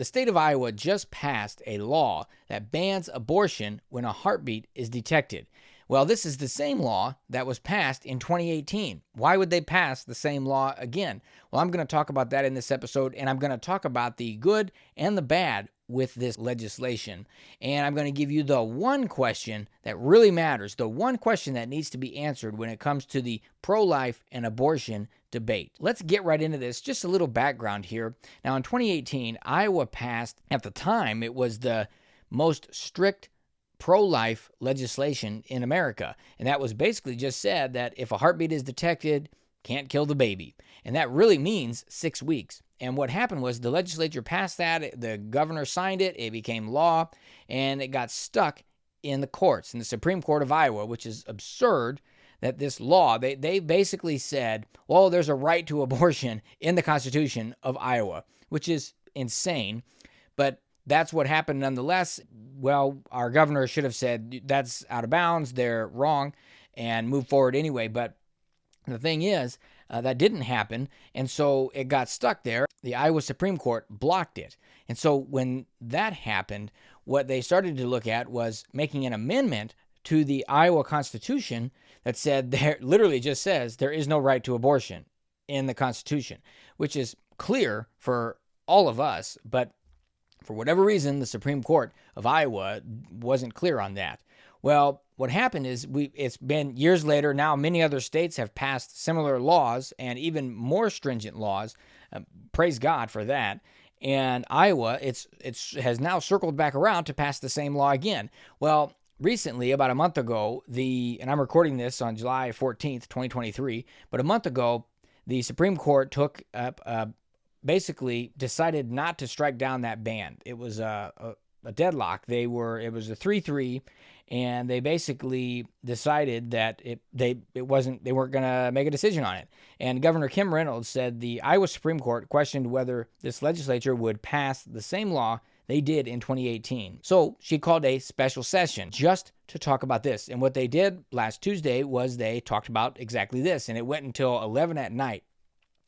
The state of Iowa just passed a law that bans abortion when a heartbeat is detected. Well, this is the same law that was passed in 2018. Why would they pass the same law again? Well, I'm going to talk about that in this episode, and I'm going to talk about the good and the bad with this legislation. And I'm going to give you the one question that really matters, the one question that needs to be answered when it comes to the pro-life and abortion debate. Let's get right into this. Just a little background here. Now, in 2018, Iowa passed, at the time, it was the most strict pro-life legislation in America. And that was basically just said that if a heartbeat is detected, can't kill the baby. And that really means 6 weeks. And what happened was the legislature passed that, the governor signed it, it became law, and it got stuck in the courts, in the Supreme Court of Iowa, which is absurd that this law, they basically said, well, there's a right to abortion in the Constitution of Iowa, which is insane. But that's what happened nonetheless. Well, our governor should have said that's out of bounds, they're wrong, and move forward anyway. But the thing is, that didn't happen, and so it got stuck there. The Iowa Supreme Court blocked it. And so when that happened, what they started to look at was making an amendment to the Iowa Constitution that said, there literally just says, there is no right to abortion in the Constitution, which is clear for all of us, but for whatever reason, the Supreme Court of Iowa wasn't clear on that. Well, what happened is it's been years later. Now many other states have passed similar laws and even more stringent laws. Praise God for that. And Iowa, it has now circled back around to pass the same law again. Well, recently, about a month ago, and I'm recording this on July 14th, 2023, but a month ago, the Supreme Court took up, basically decided not to strike down that ban. It was a deadlock. It was a 3-3, and they basically decided that they weren't going to make a decision on it. And Governor Kim Reynolds said the Iowa Supreme Court questioned whether this legislature would pass the same law they did in 2018. So she called a special session just to talk about this. And what they did last Tuesday was they talked about exactly this, and it went until 11 at night.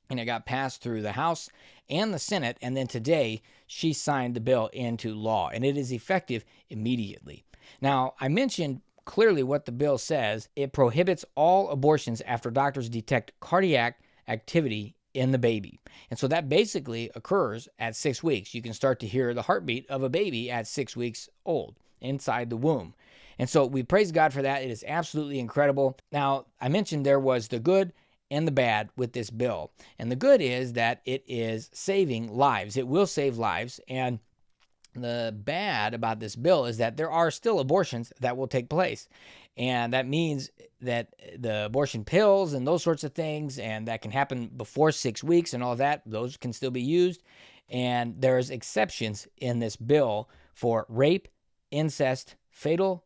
And it got passed through the House and the Senate, and then today she signed the bill into law, and it is effective immediately. Now, I mentioned clearly what the bill says. It prohibits all abortions after doctors detect cardiac activity in the baby. And so that basically occurs at 6 weeks. You can start to hear the heartbeat of a baby at 6 weeks old inside the womb. And so we praise God for that. It is absolutely incredible. Now, I mentioned there was the good and the bad with this bill. And the good is that it is saving lives. It will save lives. And the bad about this bill is that there are still abortions that will take place. And that means that the abortion pills and those sorts of things, and that can happen before 6 weeks and all that, those can still be used. And there's exceptions in this bill for rape, incest, fetal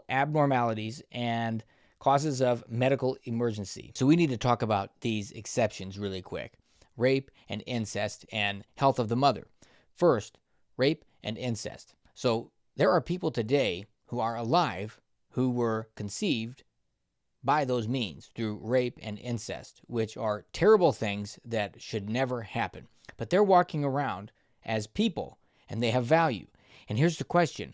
abnormalities, and causes of medical emergency. So we need to talk about these exceptions really quick. Rape and incest and health of the mother. First, rape and incest. So there are people today who are alive who were conceived by those means through rape and incest, which are terrible things that should never happen. But they're walking around as people and they have value. And here's the question.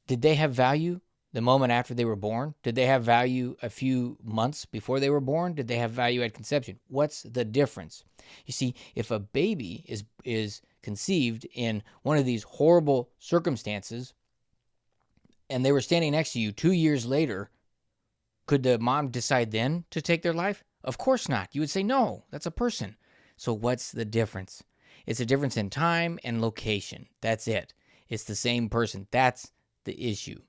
Did they have value the moment after they were born? Did they have value a few months before they were born? Did they have value at conception? What's the difference? You see, if a baby is conceived in one of these horrible circumstances and they were standing next to you 2 years later, could the mom decide then to take their life? Of course not. You would say, no, that's a person. So what's the difference? It's a difference in time and location. That's it. It's the same person. That's the issue.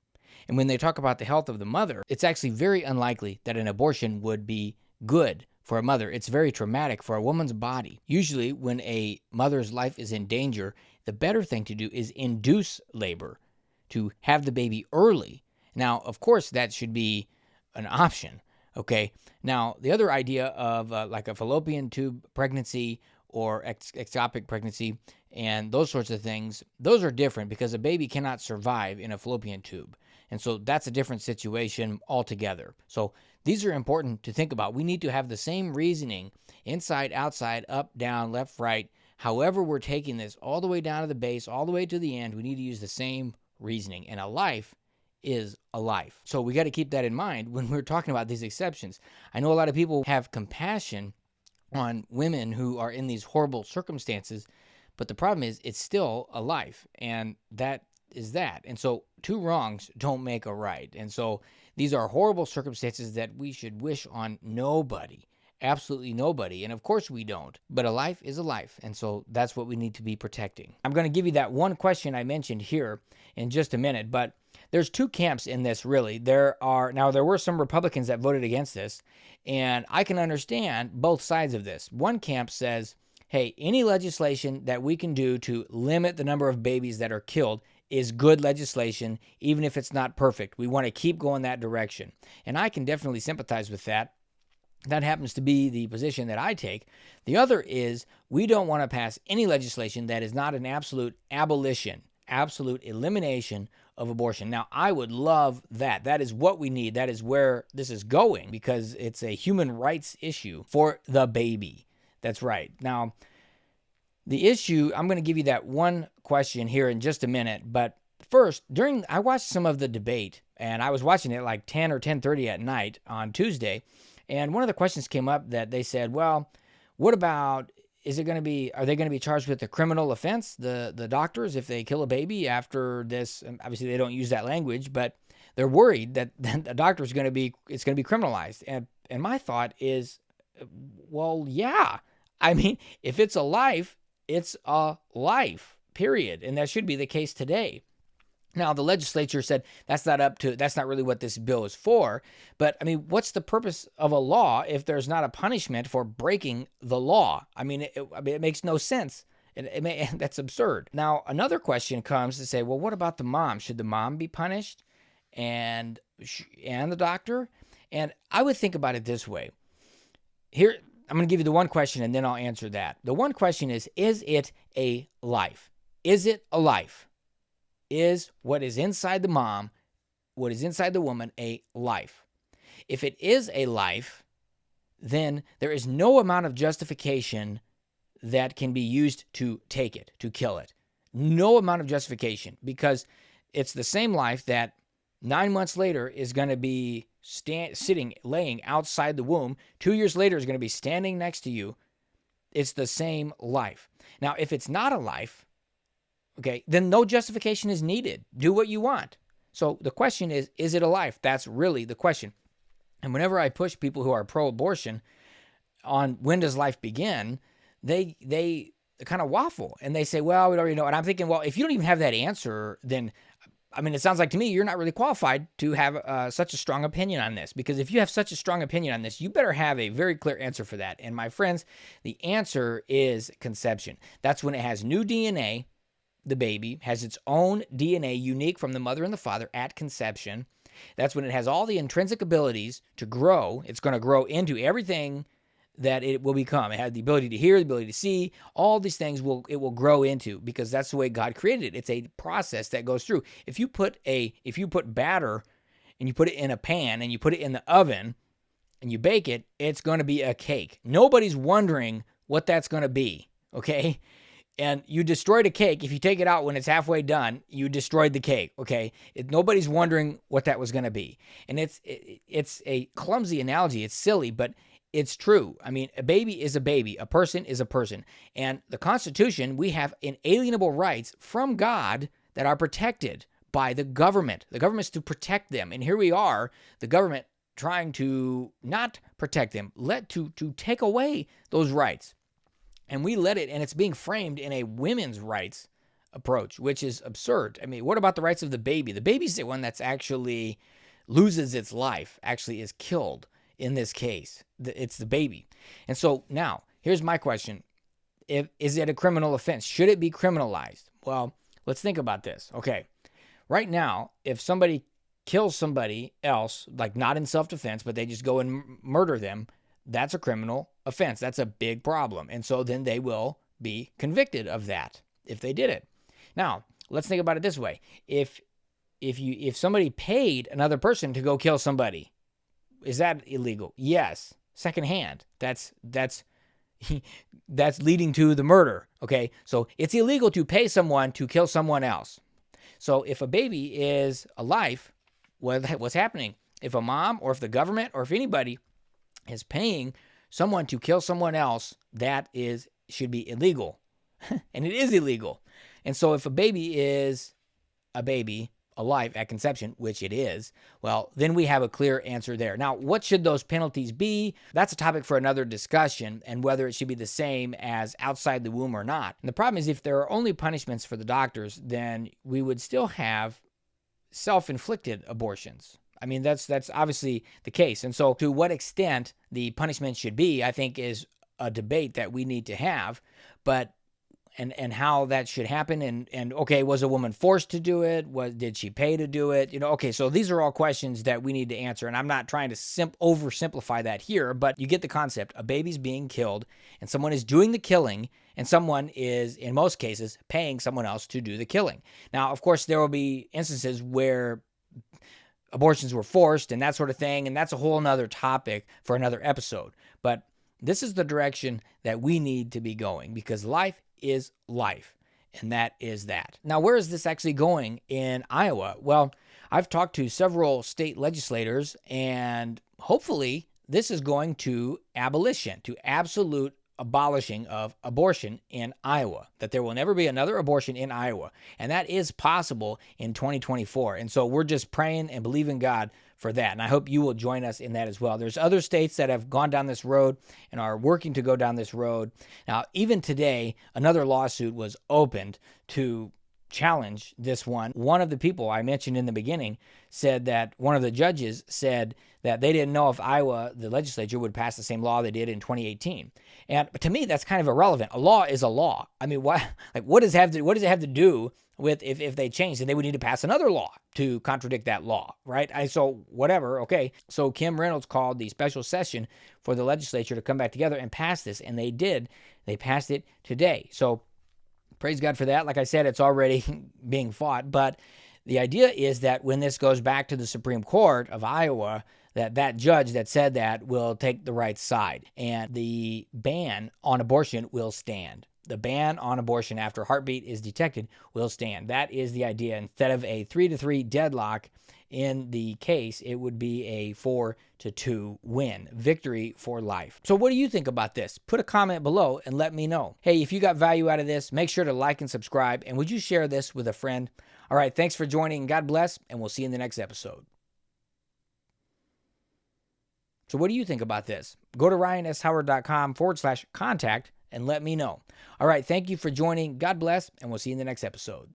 And when they talk about the health of the mother, it's actually very unlikely that an abortion would be good for a mother. It's very traumatic for a woman's body. Usually when a mother's life is in danger, the better thing to do is induce labor, to have the baby early. Now, of course, that should be an option, okay? Now, the other idea of like a fallopian tube pregnancy or ectopic pregnancy and those sorts of things, those are different because a baby cannot survive in a fallopian tube. And so that's a different situation altogether. So these are important to think about. We need to have the same reasoning inside, outside, up, down, left, right, However, we're taking this all the way down to the base, all the way to the end, we need to use the same reasoning. And a life is a life. So we got to keep that in mind when we're talking about these exceptions. I know a lot of people have compassion on women who are in these horrible circumstances, but the problem is it's still a life, and that is that. And so two wrongs don't make a right. And so these are horrible circumstances that we should wish on nobody. Absolutely nobody. And of course we don't. But a life is a life. And so that's what we need to be protecting. I'm going to give you that one question I mentioned here in just a minute. But there's two camps in this, really. There were some Republicans that voted against this. And I can understand both sides of this. One camp says, hey, any legislation that we can do to limit the number of babies that are killed is good legislation, even if it's not perfect. We want to keep going that direction. And I can definitely sympathize with that. That happens to be the position that I take. The other is we don't want to pass any legislation that is not an absolute abolition, absolute elimination of abortion. Now, I would love that. That is what we need. That is where this is going, because it's a human rights issue for the baby. That's right. Now, the issue, I'm going to give you that one question here in just a minute. But first, I watched some of the debate, and I was watching it like 10 or 10:30 at night on Tuesday. And one of the questions came up that they said, well, what about, are they going to be charged with a criminal offense, the doctors, if they kill a baby after this? And obviously, they don't use that language, but they're worried that the doctor it's going to be criminalized. And my thought is, well, yeah. I mean, if it's a life, it's a life, period. And that should be the case today. Now, the legislature said that's not really what this bill is for. But, I mean, what's the purpose of a law if there's not a punishment for breaking the law? I mean, it makes no sense. That's absurd. Now, another question comes to say, well, what about the mom? Should the mom be punished and the doctor? And I would think about it this way. Here, I'm going to give you the one question, and then I'll answer that. The one question is it a life? Is it a life? Is what is inside the mom, what is inside the woman, a life? If it is a life, then there is no amount of justification that can be used to take it, to kill it. No amount of justification, because it's the same life that 9 months later is going to be laying outside the womb. 2 years later is going to be standing next to you. It's the same life. Now, if it's not a life, okay, then no justification is needed. Do what you want. So the question is it a life? That's really the question. And whenever I push people who are pro-abortion on when does life begin, they kind of waffle and they say, well, we don't really know. And I'm thinking, well, if you don't even have that answer, then, I mean, it sounds like to me you're not really qualified to have such a strong opinion on this. Because if you have such a strong opinion on this, you better have a very clear answer for that. And my friends, the answer is conception. That's when it has new DNA. The baby has its own DNA, unique from the mother and the father at conception. That's when it has all the intrinsic abilities to grow. It's going to grow into everything that it will become. It has the ability to hear, the ability to see. All these things it will grow into, because that's the way God created it. It's a process that goes through. If you put batter and you put it in a pan and you put it in the oven and you bake it, it's going to be a cake. Nobody's wondering what that's going to be, okay? And you destroyed a cake. If you take it out when it's halfway done, you destroyed the cake, okay? Nobody's wondering what that was going to be. And it's a clumsy analogy. It's silly, but it's true. I mean, a baby is a baby. A person is a person. And the Constitution, we have inalienable rights from God that are protected by the government. The government's to protect them. And here we are, the government trying to not protect them, to take away those rights. And we let it, and it's being framed in a women's rights approach, which is absurd. I mean, what about the rights of the baby? The baby's the one that's actually loses its life, actually is killed in this case. It's the baby. And so now, here's my question. Is it a criminal offense? Should it be criminalized? Well, let's think about this. Okay, right now, if somebody kills somebody else, like not in self-defense, but they just go and murder them, that's a criminal offense. That's a big problem. And so then they will be convicted of that if they did it. Now, let's think about it this way. If somebody paid another person to go kill somebody, is that illegal? Yes. Secondhand. That's that's leading to the murder. Okay, so it's illegal to pay someone to kill someone else. So if a baby is a life, what's happening? If a mom or if the government or if anybody is paying someone to kill someone else, that should be illegal. And it is illegal. And so if a baby is a baby, alive at conception, which it is, well, then we have a clear answer there. Now, what should those penalties be? That's a topic for another discussion, and whether it should be the same as outside the womb or not. And the problem is, if there are only punishments for the doctors, then we would still have self-inflicted abortions. I mean, that's obviously the case. And so to what extent the punishment should be, I think, is a debate that we need to have. But and how that should happen, and okay, was a woman forced to do it? Did she pay to do it? Okay, so these are all questions that we need to answer, and I'm not trying to oversimplify that here, but you get the concept. A baby's being killed, and someone is doing the killing, and someone is, in most cases, paying someone else to do the killing. Now, of course, there will be instances where abortions were forced and that sort of thing, and that's a whole nother topic for another episode. But this is the direction that we need to be going, because life is life, and that is that. Now, where is this actually going in Iowa? Well, I've talked to several state legislators, and hopefully this is going to abolition, to absolute abolishing of abortion in Iowa, that there will never be another abortion in Iowa. And that is possible in 2024. And so we're just praying and believing God for that. And I hope you will join us in that as well. There's other states that have gone down this road and are working to go down this road. Now, even today, another lawsuit was opened to challenge this one. One of the people I mentioned in the beginning said that one of the judges said that they didn't know if Iowa, the legislature, would pass the same law they did in 2018. And to me, that's kind of irrelevant. A law is a law. I mean, what does it have to do with if they changed? Then they would need to pass another law to contradict that law, right? So whatever, okay. So Kim Reynolds called the special session for the legislature to come back together and pass this, and they did. They passed it today. So praise God for that. Like I said, it's already being fought, but the idea is that when this goes back to the Supreme Court of Iowa, that judge that said that will take the right side, and the ban on abortion will stand. The ban on abortion after heartbeat is detected will stand. That is the idea. Instead of a 3-3 deadlock in the case, it would be a 4-2 win. Victory for life. So what do you think about this? Put a comment below and let me know. Hey, if you got value out of this, make sure to like and subscribe. And would you share this with a friend? All right, thanks for joining. God bless, and we'll see you in the next episode. So what do you think about this? Go to ryanshoward.com/contact and let me know. All right, thank you for joining. God bless, and we'll see you in the next episode.